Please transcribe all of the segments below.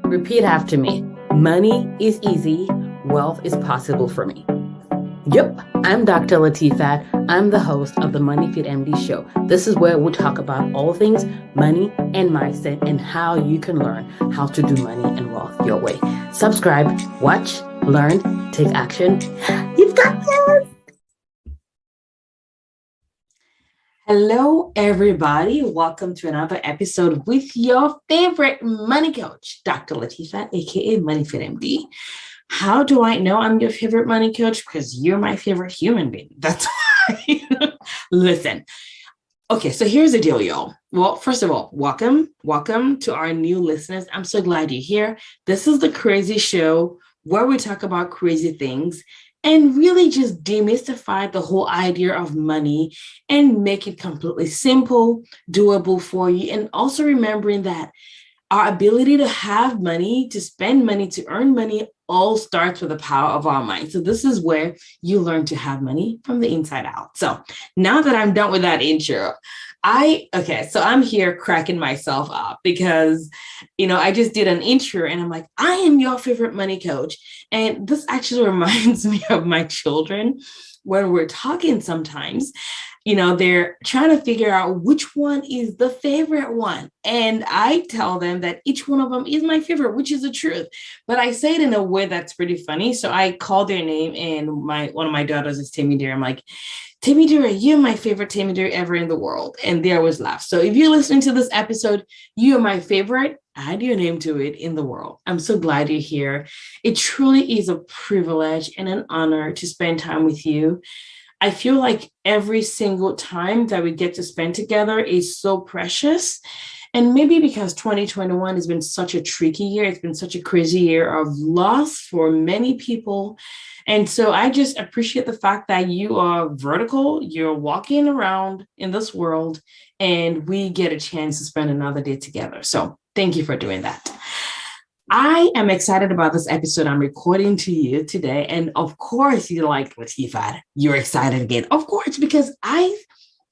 Repeat after me. Money is easy. Wealth is possible for me. Yep, I'm Dr. Latifat. I'm the host of the Money Fit MD show. This is where we talk about all things money and mindset and how you can learn how to do money and wealth your way. Subscribe, watch, learn, take action. You've got this. Hello, everybody. Welcome to another episode with your favorite money coach, Dr. Latifat, aka Money Fit MD. How do I know I'm your favorite money coach? Because you're my favorite human being. That's why. Listen. Okay, so here's the deal, y'all. Well, first of all, welcome to our new listeners. I'm so glad you're here. This is the crazy show where we talk about crazy things and really just demystify the whole idea of money and make it completely simple, doable for you. And also remembering that our ability to have money, to spend money, to earn money all starts with the power of our mind. So this is where you learn to have money from the inside out. So now that I'm done with that intro, so I'm here cracking myself up because, I just did an intro and I'm like, I am your favorite money coach. And this actually reminds me of my children when we're talking sometimes. They're trying to figure out which one is the favorite one. And I tell them that each one of them is my favorite, which is the truth. But I say it in a way that's pretty funny. So I call their name and one of my daughters is Tammy Deer. I'm like, Tammy Deer, you're my favorite Tammy Deer ever in the world. And they always laugh. So if you're listening to this episode, you are my favorite. Add your name to it in the world. I'm so glad you're here. It truly is a privilege and an honor to spend time with you. I feel like every single time that we get to spend together is so precious. And maybe because 2021 has been such a tricky year, it's been such a crazy year of loss for many people. And so I just appreciate the fact that you are vertical, you're walking around in this world, and we get a chance to spend another day together. So thank you for doing that. I am excited about this episode I'm recording to you today. And of course, you're like, Latifat, you're excited again. Of course, because I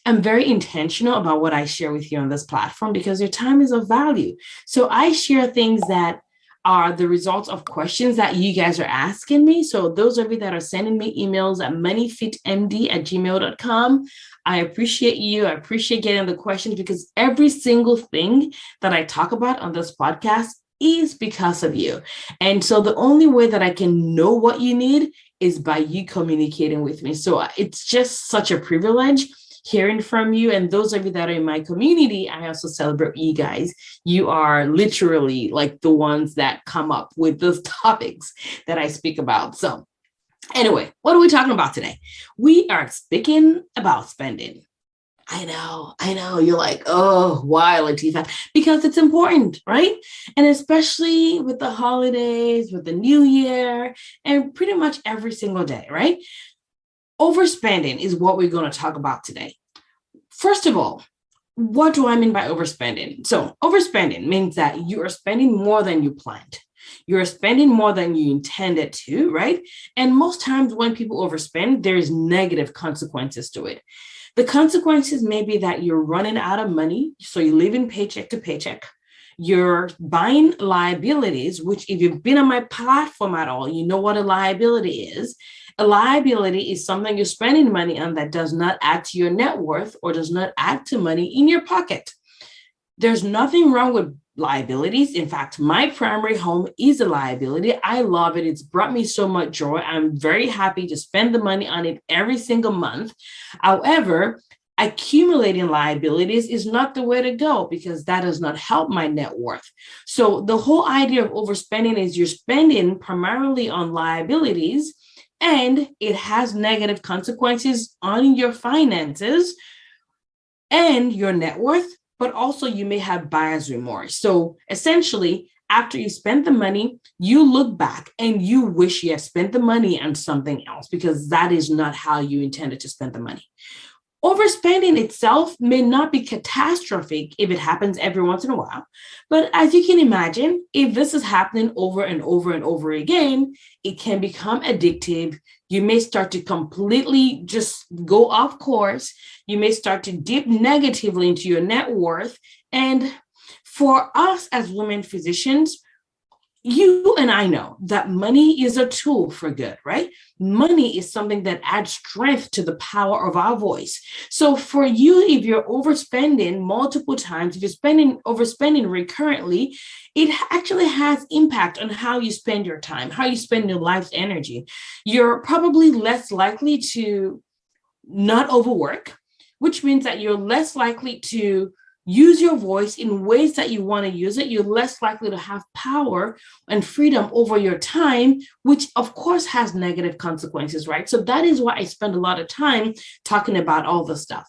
am very intentional about what I share with you on this platform because your time is of value. So I share things that are the results of questions that you guys are asking me. So those of you that are sending me emails at moneyfitmd@gmail.com, I appreciate you. I appreciate getting the questions because every single thing that I talk about on this podcast is because of you. And so the only way that I can know what you need is by you communicating with me. So it's just such a privilege hearing from you. And those of you that are in my community, I also celebrate you guys. You are literally like the ones that come up with those topics that I speak about. So anyway, what are we talking about today? We are speaking about spending. I know. You're like, oh, why, Latifat? Because it's important, right? And especially with the holidays, with the new year, and pretty much every single day, right? Overspending is what we're going to talk about today. First of all, what do I mean by overspending? So overspending means that you are spending more than you planned. You're spending more than you intended to, right? And most times when people overspend, there's negative consequences to it. The consequences may be that you're running out of money, so you're living paycheck to paycheck. You're buying liabilities, which if you've been on my platform at all, you know what a liability is. A liability is something you're spending money on that does not add to your net worth or does not add to money in your pocket. There's nothing wrong with liabilities. In fact, my primary home is a liability. I love it. It's brought me so much joy. I'm very happy to spend the money on it every single month. However, accumulating liabilities is not the way to go because that does not help my net worth. So the whole idea of overspending is you're spending primarily on liabilities and it has negative consequences on your finances and your net worth. But also you may have buyer's remorse. So essentially, after you spend the money, you look back and you wish you had spent the money on something else because that is not how you intended to spend the money. Overspending itself may not be catastrophic if it happens every once in a while. But as you can imagine, if this is happening over and over and over again, it can become addictive. You may start to completely just go off course. You may start to dip negatively into your net worth. And for us as women physicians, you and I know that money is a tool for good, right? Money is something that adds strength to the power of our voice. So for you, if you're overspending multiple times, if you're overspending recurrently, it actually has impact on how you spend your time, how you spend your life's energy. You're probably less likely to not overwork, which means that you're less likely to use your voice in ways that you want to use it. You're less likely to have power and freedom over your time, which of course has negative consequences, right? So that is why I spend a lot of time talking about all the stuff.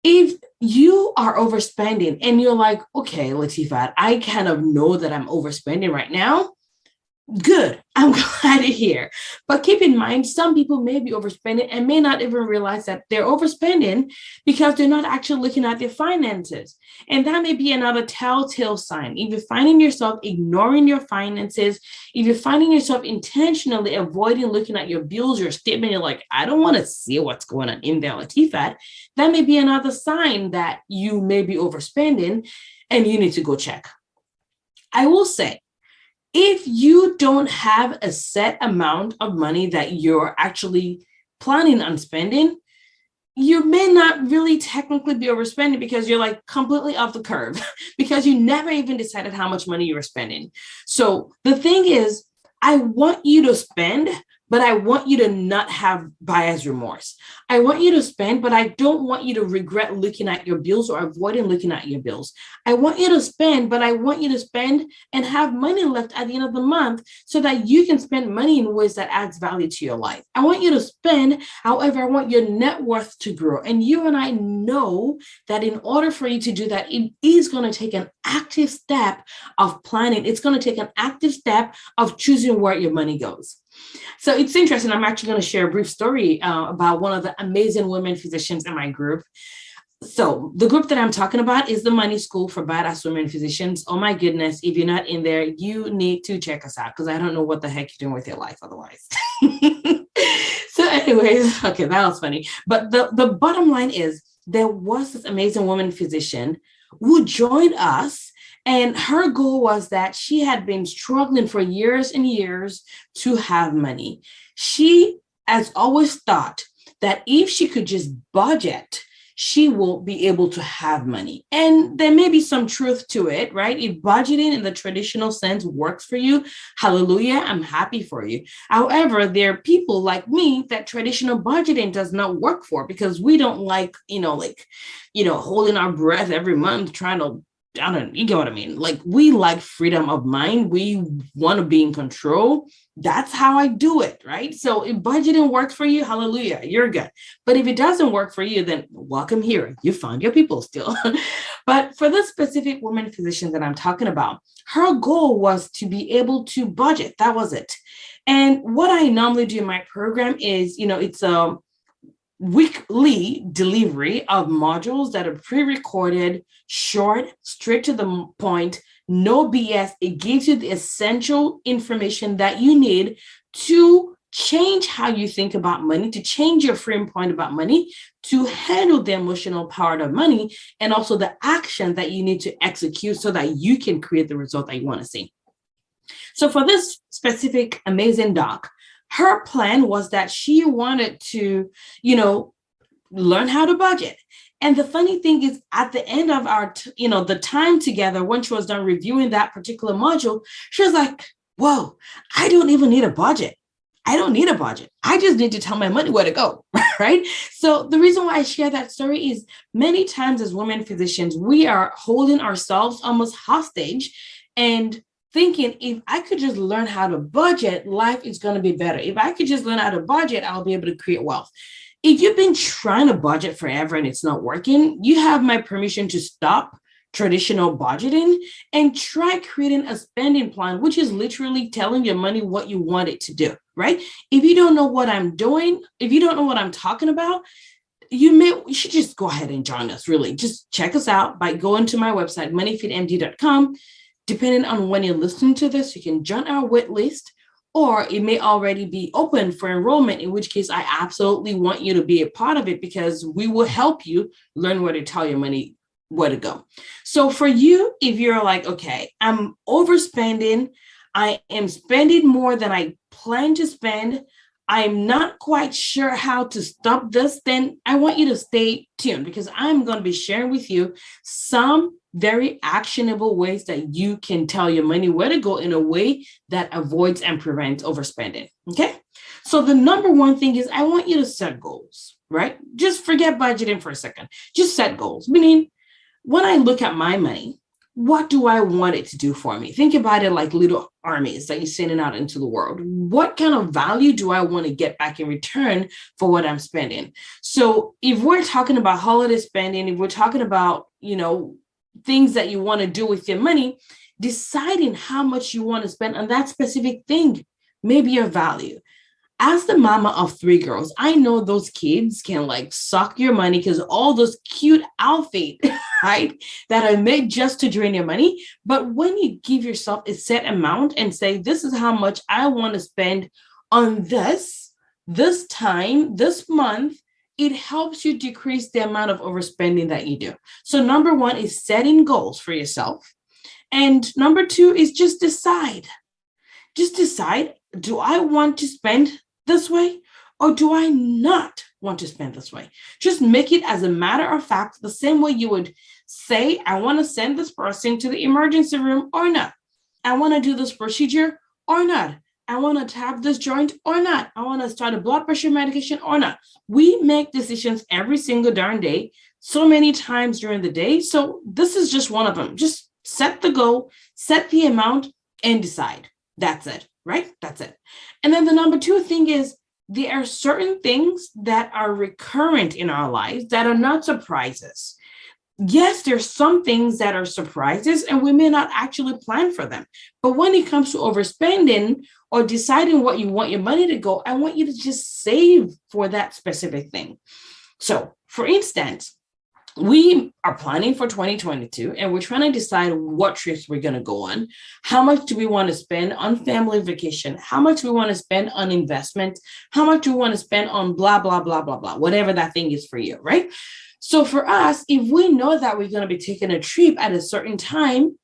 If you are overspending and you're like, okay, Latifah, I kind of know that I'm overspending right now. Good. I'm glad to hear. But keep in mind, some people may be overspending and may not even realize that they're overspending because they're not actually looking at their finances. And that may be another telltale sign. If you're finding yourself ignoring your finances, if you're finding yourself intentionally avoiding looking at your bills, your statement, you're like, I don't want to see what's going on in there, Latifah, that may be another sign that you may be overspending and you need to go check. I will say, if you don't have a set amount of money that you're actually planning on spending, you may not really technically be overspending because you're like completely off the curve because you never even decided how much money you were spending. So the thing is, I want you to spend, but I want you to not have buyer's remorse. I want you to spend, but I don't want you to regret looking at your bills or avoiding looking at your bills. I want you to spend, but I want you to spend and have money left at the end of the month so that you can spend money in ways that adds value to your life. I want you to spend, however, I want your net worth to grow. And you and I know that in order for you to do that, it is going to take an active step of planning. It's going to take an active step of choosing where your money goes. So it's interesting. I'm actually going to share a brief story about one of the amazing women physicians in my group. So the group that I'm talking about is the Money School for Badass Women Physicians. Oh my goodness. If you're not in there, you need to check us out because I don't know what the heck you're doing with your life otherwise. So anyways, okay, that was funny. But the bottom line is there was this amazing woman physician who joined us. And her goal was that she had been struggling for years and years to have money. She has always thought that if she could just budget, she will be able to have money. And there may be some truth to it, right? If budgeting in the traditional sense works for you, hallelujah, I'm happy for you. However, there are people like me that traditional budgeting does not work for because we don't like, holding our breath every month trying to you get what I mean? Like we like freedom of mind. We want to be in control. That's how I do it, right? So if budgeting works for you, hallelujah, you're good. But if it doesn't work for you, then welcome here. You found your people still. But for this specific woman physician that I'm talking about, her goal was to be able to budget. That was it. And what I normally do in my program is, it's a weekly delivery of modules that are pre-recorded, short, straight to the point, no BS. It gives you the essential information that you need to change how you think about money, to change your frame point about money, to handle the emotional part of money, and also the action that you need to execute so that you can create the result that you want to see. So for this specific amazing doc, her plan was that she wanted to, learn how to budget. And the funny thing is at the end of our, the time together, when she was done reviewing that particular module, she was like, whoa, I don't even need a budget. I don't need a budget. I just need to tell my money where to go, right? So the reason why I share that story is many times as women physicians, we are holding ourselves almost hostage and thinking, if I could just learn how to budget, life is going to be better. If I could just learn how to budget, I'll be able to create wealth. If you've been trying to budget forever and it's not working, you have my permission to stop traditional budgeting and try creating a spending plan, which is literally telling your money what you want it to do, right? If you don't know what I'm doing, if you don't know what I'm talking about, you should just go ahead and join us, really. Just check us out by going to my website, moneyfitmd.com. Depending on when you're listening to this, you can join our wait list, or it may already be open for enrollment, in which case I absolutely want you to be a part of it because we will help you learn where to tell your money where to go. So for you, if you're like, okay, I'm overspending, I am spending more than I plan to spend, I'm not quite sure how to stop this, then I want you to stay tuned because I'm going to be sharing with you some very actionable ways that you can tell your money where to go in a way that avoids and prevents overspending. Okay. So the number one thing is I want you to set goals, right? Just forget budgeting for a second. Just set goals, meaning when I look at my money, what do I want it to do for me? Think about it like little armies that you're sending out into the world. What kind of value do I want to get back in return for what I'm spending? So if we're talking about holiday spending, if we're talking about, things that you want to do with your money, deciding how much you want to spend on that specific thing may be your value. As the mama of 3 girls, I know those kids can like suck your money because all those cute outfits, right, that are made just to drain your money. But when you give yourself a set amount and say, this is how much I want to spend on this time, this month, it helps you decrease the amount of overspending that you do. So number one is setting goals for yourself. And number two is just decide. Just decide, do I want to spend this way or do I not want to spend this way? Just make it as a matter of fact, the same way you would say, I want to send this person to the emergency room or not. I want to do this procedure or not. I want to tap this joint or not. I want to start a blood pressure medication or not. We make decisions every single darn day, so many times during the day. So this is just one of them. Just set the goal, set the amount, and decide. That's it, right? That's it. And then the number two thing is there are certain things that are recurrent in our lives that are not surprises. Yes, there's some things that are surprises and we may not actually plan for them. But when it comes to overspending or deciding what you want your money to go, I want you to just save for that specific thing. So for instance, we are planning for 2022 and we're trying to decide what trips we're going to go on. How much do we want to spend on family vacation? How much we want to spend on investment? How much do we want to spend on blah, blah, blah, blah, blah, whatever that thing is for you, right? So for us, if we know that we're going to be taking a trip at a certain time,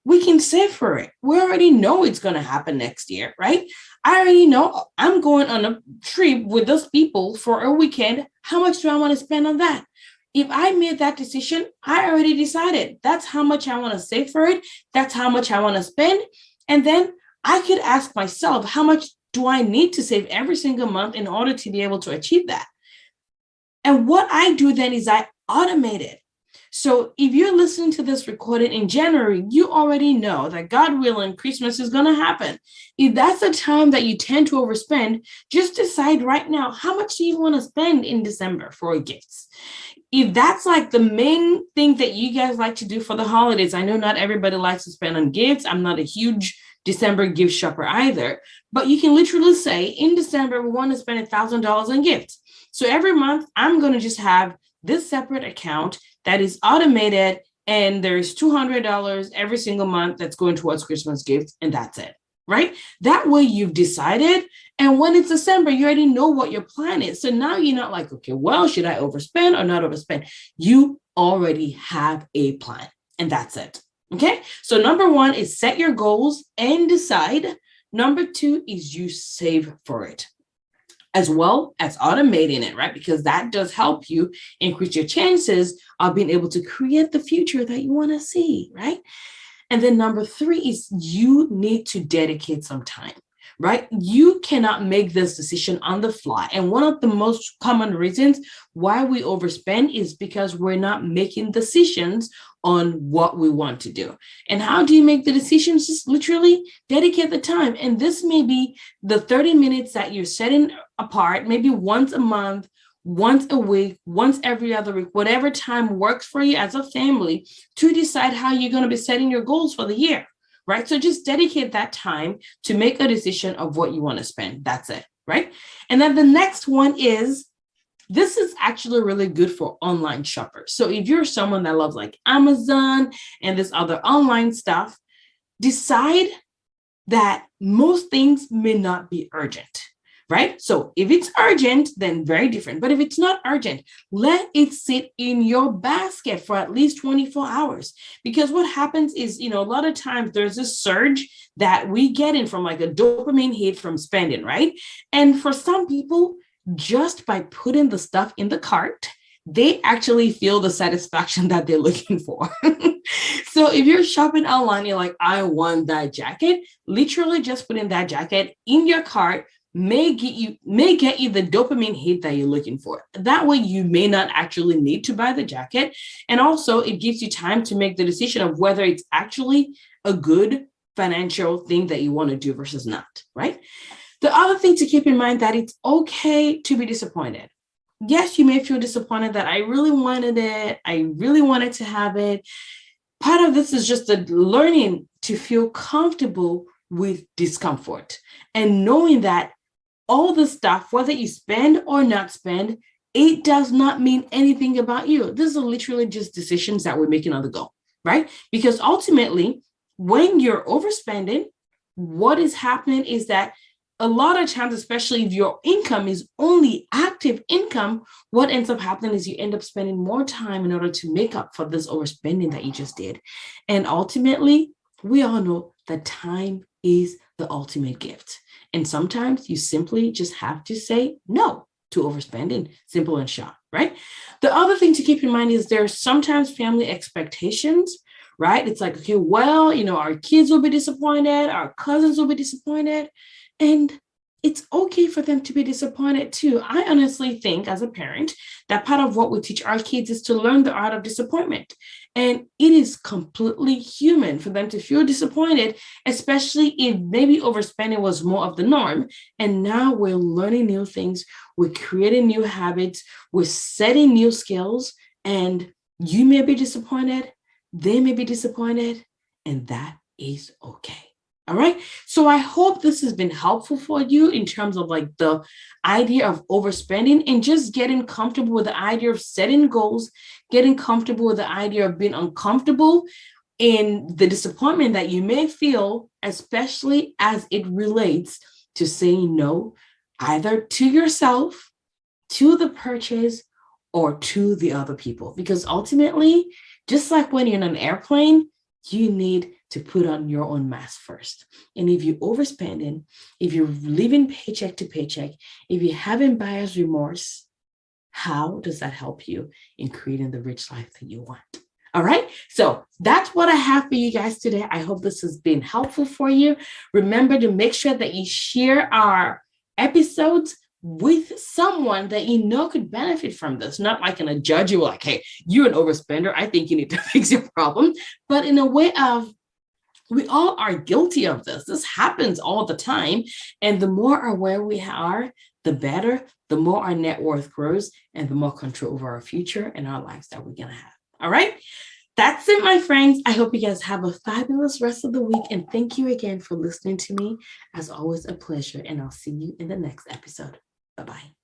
we can save for it. We already know it's going to happen next year, right? I already know I'm going on a trip with those people for a weekend. How much do I want to spend on that? If I made that decision, I already decided that's how much I want to save for it. That's how much I want to spend. And then I could ask myself, how much do I need to save every single month in order to be able to achieve that? And what I do then is I automate it. So if you're listening to this recording in January, you already know that God willing, Christmas is going to happen. If that's the time that you tend to overspend, just decide right now, how much do you want to spend in December for gifts? If that's like the main thing that you guys like to do for the holidays, I know not everybody likes to spend on gifts. I'm not a huge December gift shopper either, but you can literally say in December, we want to spend $1,000 on gifts. So every month I'm going to just have this separate account that is automated and there's $200 every single month that's going towards Christmas gifts and that's it, right? That way you've decided. And when it's December, you already know what your plan is. So now you're not like, okay, well, should I overspend or not overspend? You already have a plan and that's it. Okay. So number one is set your goals and decide. Number two is you save for it, as well as automating it, right? Because that does help you increase your chances of being able to create the future that you want to see, right? And then number three is you need to dedicate some time, right? You cannot make this decision on the fly. And one of the most common reasons why we overspend is because we're not making decisions on what we want to do. And how do you make the decisions? Just literally dedicate the time. And this may be the 30 minutes that you're setting apart, maybe once a month, once a week, once every other week, whatever time works for you as a family to decide how you're going to be setting your goals for the year, right? So just dedicate that time to make a decision of what you want to spend. That's it, right? And then the next one is, this is actually really good for online shoppers. So if you're someone that loves like Amazon and this other online stuff, decide that most things may not be urgent, right? So if it's urgent, then very different. But if it's not urgent, let it sit in your basket for at least 24 hours. Because what happens is, a lot of times there's a surge that we get in from like a dopamine hit from spending, right? And for some people, just by putting the stuff in the cart, they actually feel the satisfaction that they're looking for. So if you're shopping online, you're like, I want that jacket, literally just putting that jacket in your cart may get you the dopamine hit that you're looking for. That way you may not actually need to buy the jacket. And also it gives you time to make the decision of whether it's actually a good financial thing that you want to do versus not, right? The other thing to keep in mind that it's okay to be disappointed. Yes, you may feel disappointed that I really wanted it. I really wanted to have it. Part of this is just the learning to feel comfortable with discomfort and knowing that all the stuff, whether you spend or not spend, it does not mean anything about you. These are literally just decisions that we're making on the go, right? Because ultimately, when you're overspending, what is happening is that a lot of times, especially if your income is only active income, what ends up happening is you end up spending more time in order to make up for this overspending that you just did. And ultimately, we all know that time is the ultimate gift. And sometimes you simply just have to say no to overspending, simple and short, right? The other thing to keep in mind is there's sometimes family expectations, right? It's like, okay, well, our kids will be disappointed, our cousins will be disappointed. And it's okay for them to be disappointed too. I honestly think as a parent that part of what we teach our kids is to learn the art of disappointment. And it is completely human for them to feel disappointed, especially if maybe overspending was more of the norm. And now we're learning new things, we're creating new habits, we're setting new skills, and you may be disappointed, they may be disappointed, and that is okay. All right. So I hope this has been helpful for you in terms of like the idea of overspending and just getting comfortable with the idea of setting goals, getting comfortable with the idea of being uncomfortable in the disappointment that you may feel, especially as it relates to saying no, either to yourself, to the purchase, or to the other people. Because ultimately, just like when you're in an airplane, you need to put on your own mask first. And if you're overspending, if you're living paycheck to paycheck, if you're having buyer's remorse, how does that help you in creating the rich life that you want? All right. So that's what I have for you guys today. I hope this has been helpful for you. Remember to make sure that you share our episodes with someone that you know could benefit from this, not like in a judge you like, hey, you're an overspender, I think you need to fix your problem, but in a way of we all are guilty of this. This happens all the time. And the more aware we are, the better, the more our net worth grows and the more control over our future and our lives that we're going to have. All right. That's it, my friends. I hope you guys have a fabulous rest of the week. And thank you again for listening to me. As always, a pleasure. And I'll see you in the next episode. Bye-bye.